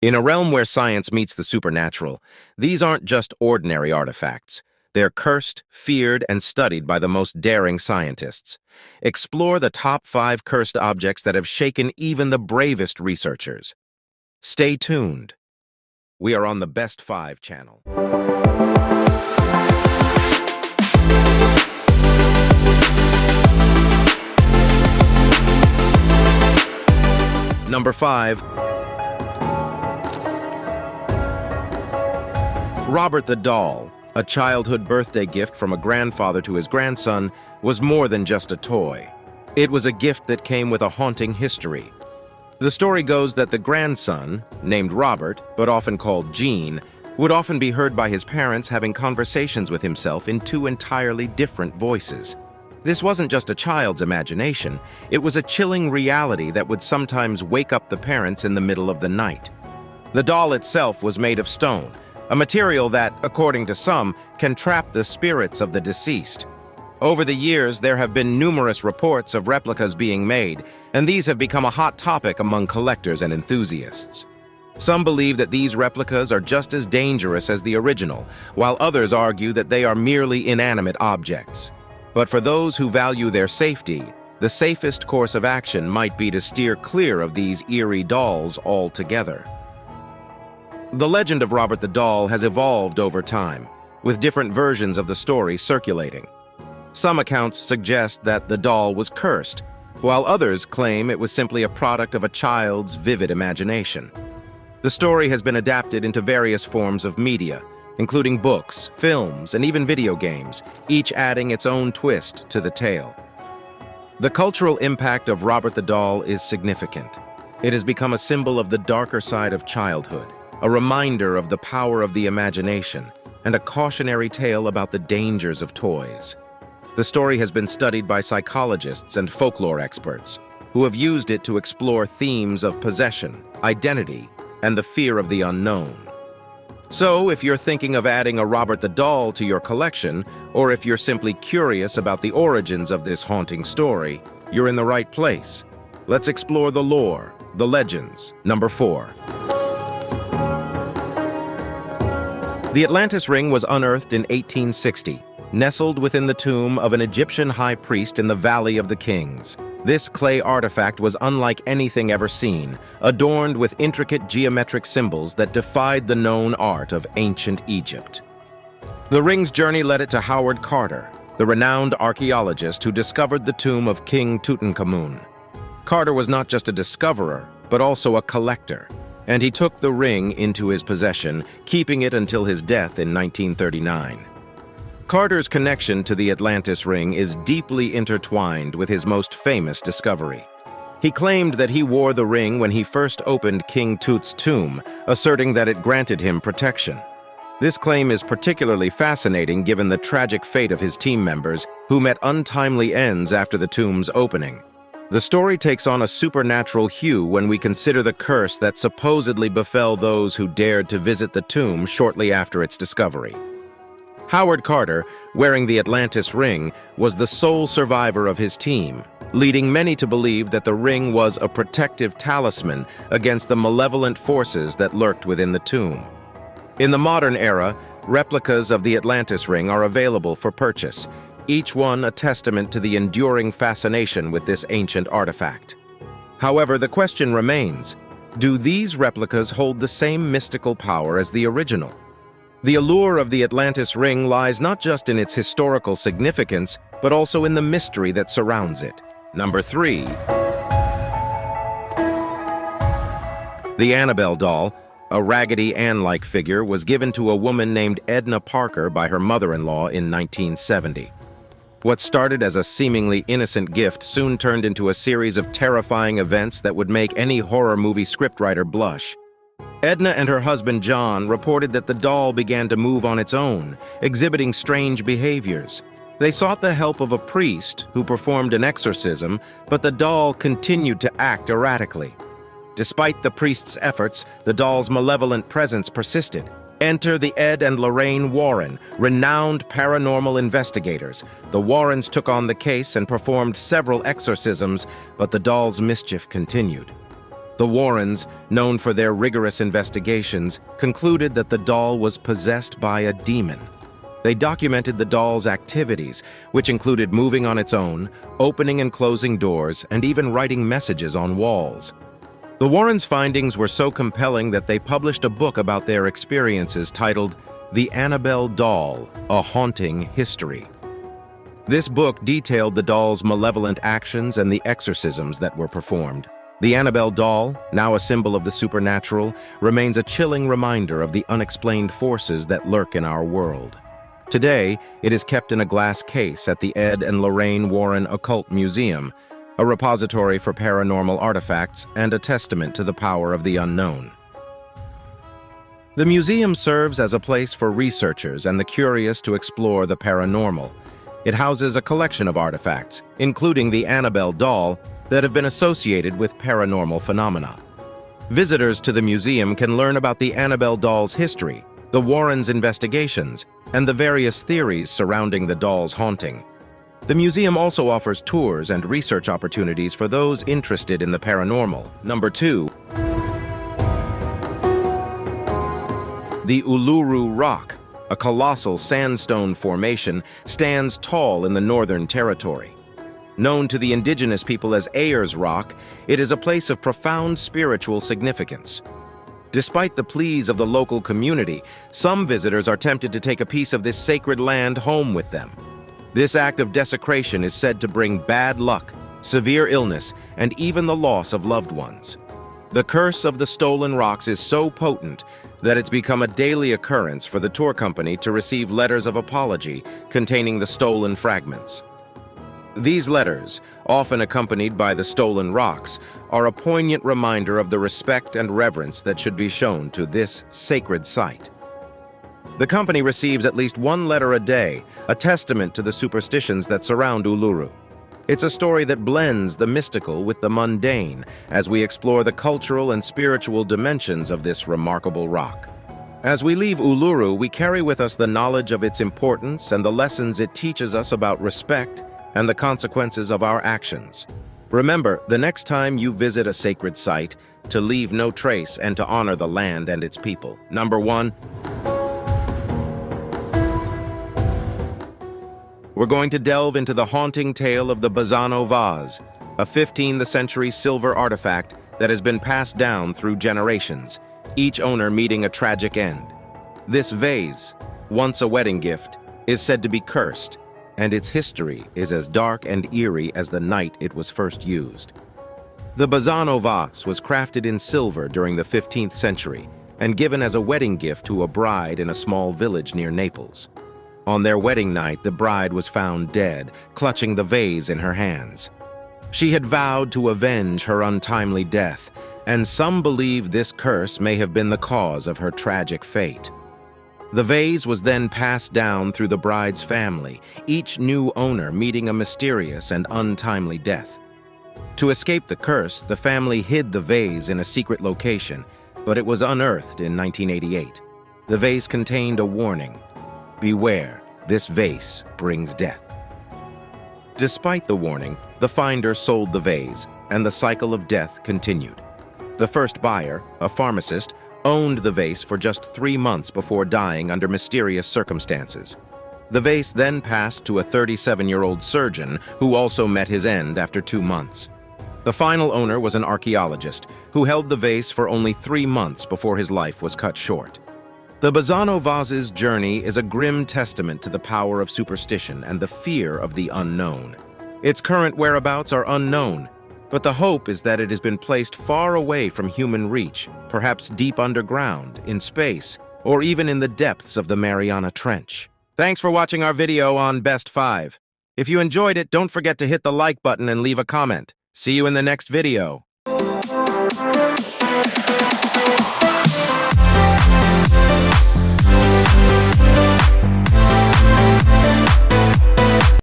In a realm where science meets the supernatural, these aren't just ordinary artifacts. They're cursed, feared, and studied by the most daring scientists. Explore the top 5 cursed objects that have shaken even the bravest researchers. Stay tuned. We are on the Best 5 channel. Number 5. Robert the Doll, a childhood birthday gift from a grandfather to his grandson, was more than just a toy. It was a gift that came with a haunting history. The story goes that the grandson, named Robert, but often called Gene, would often be heard by his parents having conversations with himself in 2 entirely different voices. This wasn't just a child's imagination, it was a chilling reality that would sometimes wake up the parents in the middle of the night. The doll itself was made of stone, a material that, according to some, can trap the spirits of the deceased. Over the years, there have been numerous reports of replicas being made, and these have become a hot topic among collectors and enthusiasts. Some believe that these replicas are just as dangerous as the original, while others argue that they are merely inanimate objects. But for those who value their safety, the safest course of action might be to steer clear of these eerie dolls altogether. The legend of Robert the Doll has evolved over time, with different versions of the story circulating. Some accounts suggest that the doll was cursed, while others claim it was simply a product of a child's vivid imagination. The story has been adapted into various forms of media, including books, films, and even video games, each adding its own twist to the tale. The cultural impact of Robert the Doll is significant. It has become a symbol of the darker side of childhood, a reminder of the power of the imagination, and a cautionary tale about the dangers of toys. The story has been studied by psychologists and folklore experts, who have used it to explore themes of possession, identity, and the fear of the unknown. So, if you're thinking of adding a Robert the Doll to your collection, or if you're simply curious about the origins of this haunting story, you're in the right place. Let's explore the lore, the legends. Number 4. The Atlantis ring was unearthed in 1860, nestled within the tomb of an Egyptian high priest in the Valley of the Kings. This clay artifact was unlike anything ever seen, adorned with intricate geometric symbols that defied the known art of ancient Egypt. The ring's journey led it to Howard Carter, the renowned archaeologist who discovered the tomb of King Tutankhamun. Carter was not just a discoverer, but also a collector, and he took the ring into his possession, keeping it until his death in 1939. Carter's connection to the Atlantis ring is deeply intertwined with his most famous discovery. He claimed that he wore the ring when he first opened King Tut's tomb, asserting that it granted him protection. This claim is particularly fascinating given the tragic fate of his team members, who met untimely ends after the tomb's opening. The story takes on a supernatural hue when we consider the curse that supposedly befell those who dared to visit the tomb shortly after its discovery. Howard Carter, wearing the Atlantis ring, was the sole survivor of his team, leading many to believe that the ring was a protective talisman against the malevolent forces that lurked within the tomb. In the modern era, replicas of the Atlantis ring are available for purchase, each one a testament to the enduring fascination with this ancient artifact. However, the question remains, do these replicas hold the same mystical power as the original? The allure of the Atlantis ring lies not just in its historical significance, but also in the mystery that surrounds it. Number 3. The Annabelle doll, a Raggedy Ann-like figure, was given to a woman named Edna Parker by her mother-in-law in 1970. What started as a seemingly innocent gift soon turned into a series of terrifying events that would make any horror movie scriptwriter blush. Edna and her husband John reported that the doll began to move on its own, exhibiting strange behaviors. They sought the help of a priest who performed an exorcism, but the doll continued to act erratically. Despite the priest's efforts, the doll's malevolent presence persisted. Enter the Ed and Lorraine Warren, renowned paranormal investigators. The Warrens took on the case and performed several exorcisms, but the doll's mischief continued. The Warrens, known for their rigorous investigations, concluded that the doll was possessed by a demon. They documented the doll's activities, which included moving on its own, opening and closing doors, and even writing messages on walls. The Warrens' findings were so compelling that they published a book about their experiences titled The Annabelle Doll: A Haunting History. This book detailed the doll's malevolent actions and the exorcisms that were performed. The Annabelle doll, now a symbol of the supernatural, remains a chilling reminder of the unexplained forces that lurk in our world. Today, it is kept in a glass case at the Ed and Lorraine Warren Occult Museum, a repository for paranormal artifacts and a testament to the power of the unknown. The museum serves as a place for researchers and the curious to explore the paranormal. It houses a collection of artifacts, including the Annabelle doll, that have been associated with paranormal phenomena. Visitors to the museum can learn about the Annabelle doll's history, the Warrens' investigations, and the various theories surrounding the doll's haunting. The museum also offers tours and research opportunities for those interested in the paranormal. Number 2. The Uluru Rock, a colossal sandstone formation, stands tall in the Northern Territory. Known to the indigenous people as Ayers Rock, it is a place of profound spiritual significance. Despite the pleas of the local community, some visitors are tempted to take a piece of this sacred land home with them. This act of desecration is said to bring bad luck, severe illness, and even the loss of loved ones. The curse of the stolen rocks is so potent that it's become a daily occurrence for the tour company to receive letters of apology containing the stolen fragments. These letters, often accompanied by the stolen rocks, are a poignant reminder of the respect and reverence that should be shown to this sacred site. The company receives at least one letter a day, a testament to the superstitions that surround Uluru. It's a story that blends the mystical with the mundane as we explore the cultural and spiritual dimensions of this remarkable rock. As we leave Uluru, we carry with us the knowledge of its importance and the lessons it teaches us about respect and the consequences of our actions. Remember, the next time you visit a sacred site, to leave no trace and to honor the land and its people. Number 1. We're going to delve into the haunting tale of the Bazzano vase, a 15th century silver artifact that has been passed down through generations, each owner meeting a tragic end. This vase, once a wedding gift, is said to be cursed, and its history is as dark and eerie as the night it was first used. The Bazzano vase was crafted in silver during the 15th century and given as a wedding gift to a bride in a small village near Naples. On their wedding night, the bride was found dead, clutching the vase in her hands. She had vowed to avenge her untimely death, and some believe this curse may have been the cause of her tragic fate. The vase was then passed down through the bride's family, each new owner meeting a mysterious and untimely death. To escape the curse, the family hid the vase in a secret location, but it was unearthed in 1988. The vase contained a warning: beware, this vase brings death. Despite the warning, the finder sold the vase, and the cycle of death continued. The first buyer, a pharmacist, owned the vase for just 3 months before dying under mysterious circumstances. The vase then passed to a 37-year-old surgeon who also met his end after 2 months. The final owner was an archaeologist who held the vase for only 3 months before his life was cut short. The Bazzano vase's journey is a grim testament to the power of superstition and the fear of the unknown. Its current whereabouts are unknown, but the hope is that it has been placed far away from human reach, perhaps deep underground, in space, or even in the depths of the Mariana Trench. Thanks for watching our video on Best 5. If you enjoyed it, don't forget to hit the like button and leave a comment. See you in the next video.